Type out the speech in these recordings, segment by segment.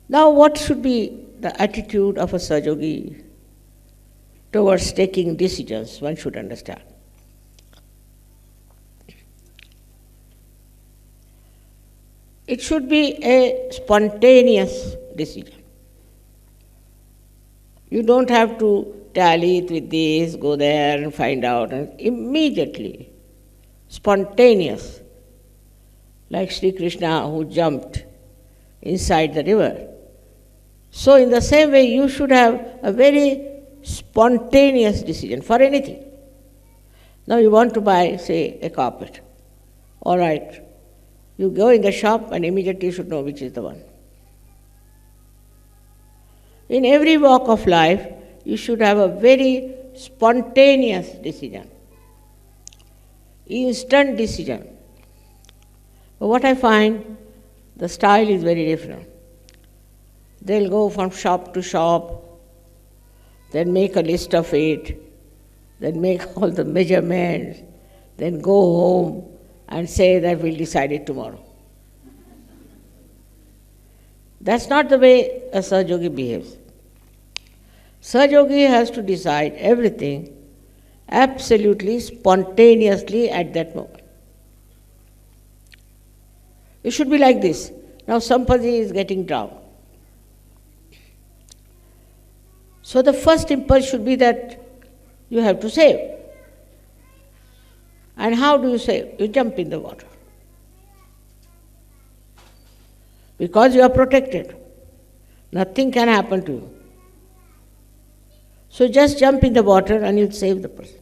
Now, what should be the attitude of a Sahajogi towards taking decisions? One should understand. It should be a spontaneous decision. You don't have to tally it with this, go there and find out, and immediately, spontaneous, like Sri Krishna who jumped inside the river. So in the same way, you should have a very spontaneous decision for anything. Now you want to buy, say, a carpet. All right, you go in the shop and immediately you should know which is the one. In every walk of life, you should have a very spontaneous decision, instant decision. But what I find, the style is very different. They'll go from shop to shop, then make a list of it, then make all the measurements, then go home and say that we'll decide it tomorrow. That's not the way a Sahajogi behaves. Sahajogi has to decide everything absolutely spontaneously at that moment. It should be like this. Now somebody is getting drowned. So the first impulse should be that you have to save. And how do you save? You jump in the water. Because you are protected. Nothing can happen to you. So just jump in the water and you'll save the person.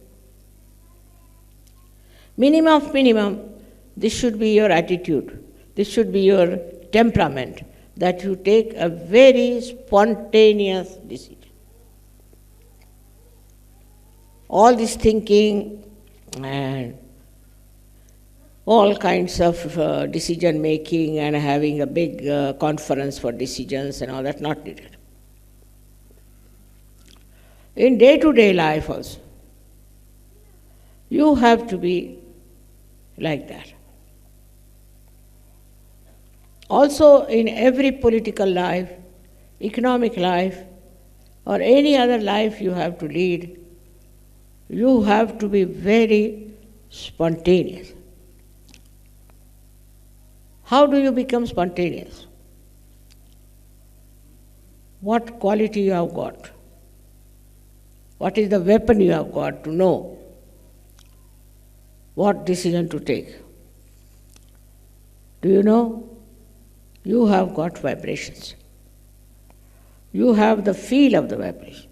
Minimum of minimum, this should be your attitude. This should be your temperament, that you take a very spontaneous decision. All this thinking and all kinds of decision making and having a big conference for decisions and all that, not needed. In day-to-day life also, you have to be like that. Also in every political life, economic life, or any other life you have to lead, you have to be very spontaneous. How do you become spontaneous? What quality you have got? What is the weapon you have got to know what decision to take? Do you know? You have got vibrations. You have the feel of the vibration.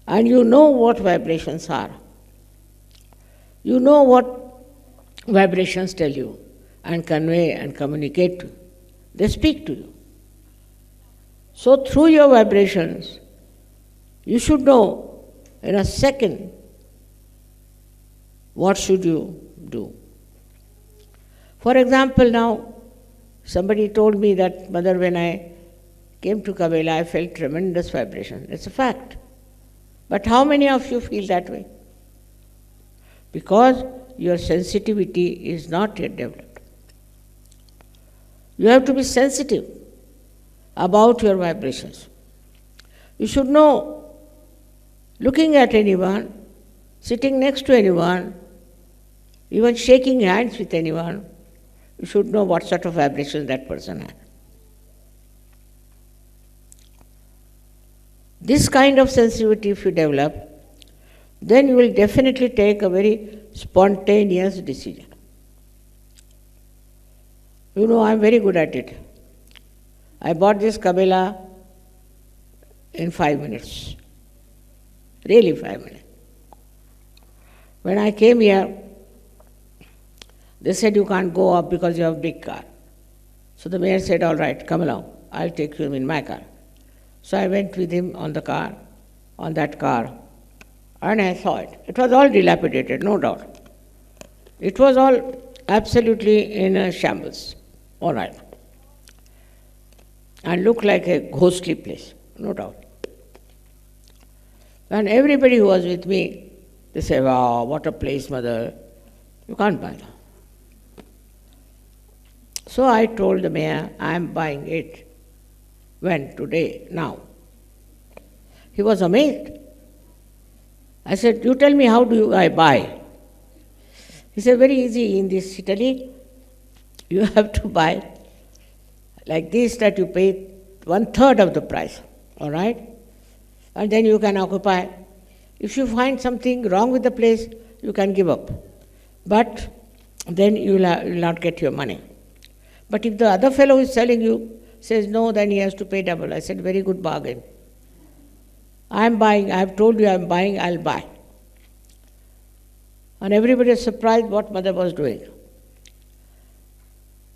And you know what vibrations are. You know what vibrations tell you and convey and communicate to you. They speak to you. So through your vibrations, you should know in a second what should you do. For example, now somebody told me that, Mother, when I came to Kabela, I felt tremendous vibration. It's a fact. But how many of you feel that way? Because your sensitivity is not yet developed. You have to be sensitive about your vibrations. You should know, looking at anyone, sitting next to anyone, even shaking hands with anyone, you should know what sort of vibrations that person has. This kind of sensitivity if you develop, then you will definitely take a very spontaneous decision. You know, I am very good at it. I bought this Kabela in 5 minutes. Really 5 minutes. When I came here, they said you can't go up because you have a big car. So the mayor said, all right, come along, I'll take you in my car. So I went with him on the car, on that car, and I saw it. It was all dilapidated, no doubt. It was all absolutely in a shambles, all right. And looked like a ghostly place, no doubt. And everybody who was with me, they said, wow, what a place, Mother. You can't buy that. So I told the mayor, I am buying it. When? Today, now. He was amazed. I said, you tell me, how do I buy? He said, very easy in this Italy. You have to buy like this, that you pay 1/3 of the price, all right? And then you can occupy. If you find something wrong with the place, you can give up. But then you will not get your money. But if the other fellow who is selling you says no, then he has to pay double. I said, very good bargain. I am buying, I have told you I am buying, I will buy. And everybody was surprised what mother was doing.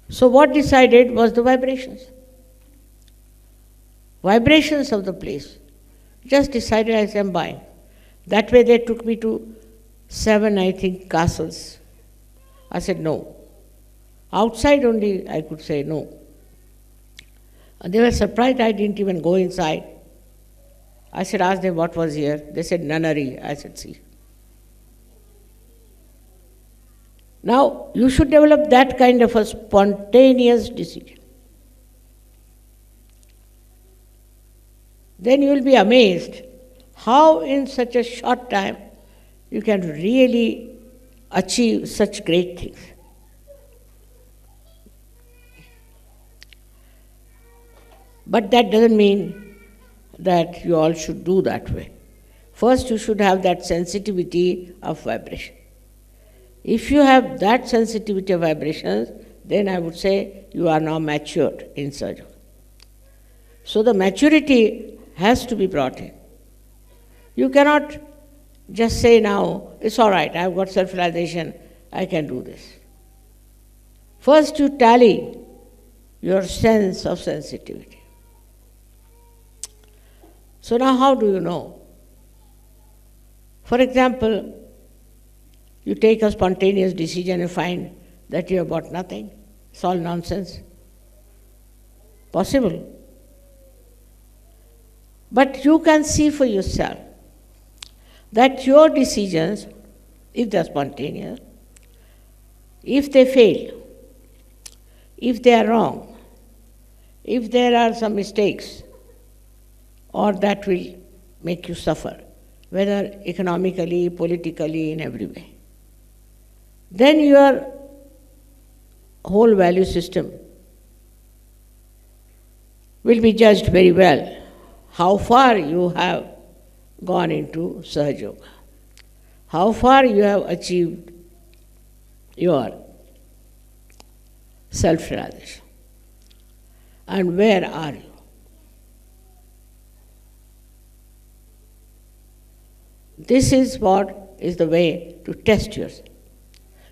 So what decided was the vibrations. Vibrations of the place. Just decided I am buying. That way they took me to 7, I think, castles. I said no. Outside only I could say no. And they were surprised I didn't even go inside. I said, ask them what was here. They said nunnery. I said, see. Now, you should develop that kind of a spontaneous decision. Then you will be amazed how in such a short time you can really achieve such great things. But that doesn't mean that you all should do that way. First, you should have that sensitivity of vibration. If you have that sensitivity of vibrations, then I would say you are now matured in Sahaja. So the maturity has to be brought in. You cannot just say now, it's all right, I've got self-realization, I can do this. First you tally your sense of sensitivity. So now how do you know? For example, you take a spontaneous decision and find that you have got nothing. It's all nonsense. Possible. But you can see for yourself that your decisions, if they are spontaneous, if they fail, if they are wrong, if there are some mistakes, or that will make you suffer, whether economically, politically, in every way, then your whole value system will be judged very well. How far you have gone into Sahaja Yoga, how far you have achieved your self-realization, and where are you? This is what is the way to test yourself.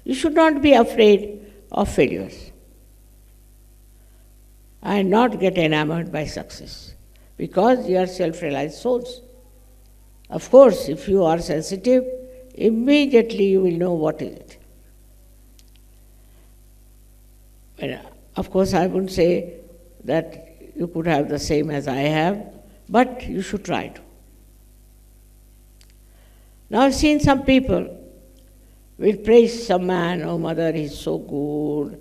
You should not be afraid of failures and not get enamored by success, because you are self-realized souls. Of course, if you are sensitive, immediately you will know what is it. Well, of course, I wouldn't say that you could have the same as I have, but you should try to. Now I've seen some people will praise some man, oh mother, he's so good,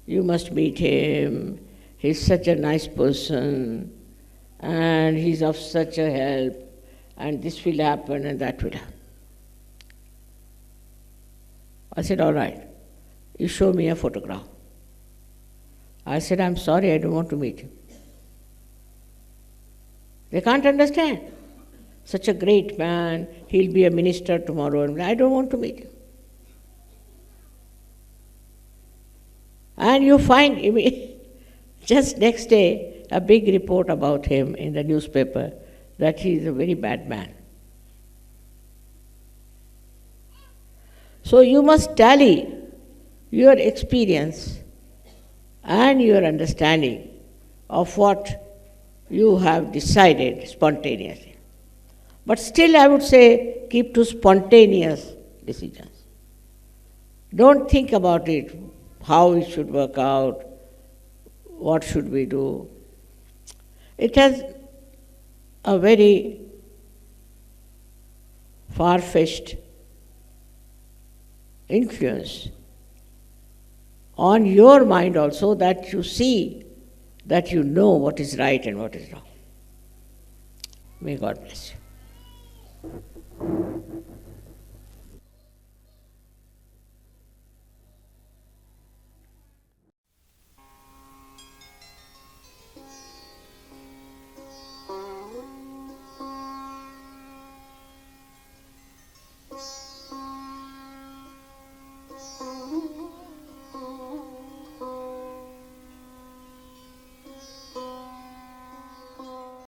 you must meet him, he's such a nice person, and he's of such a help, and this will happen and that will happen. I said, all right, you show me a photograph. I said, I'm sorry, I don't want to meet him. They can't understand. Such a great man, he'll be a minister tomorrow, and I don't want to meet him. And you find just next day a big report about him in the newspaper that he is a very bad man. So you must tally your experience and your understanding of what you have decided spontaneously. But still I would say keep to spontaneous decisions. Don't think about it, how it should work out, what should we do. It has a very far-fetched influence on your mind also, that you see that you know what is right and what is wrong. May God bless you.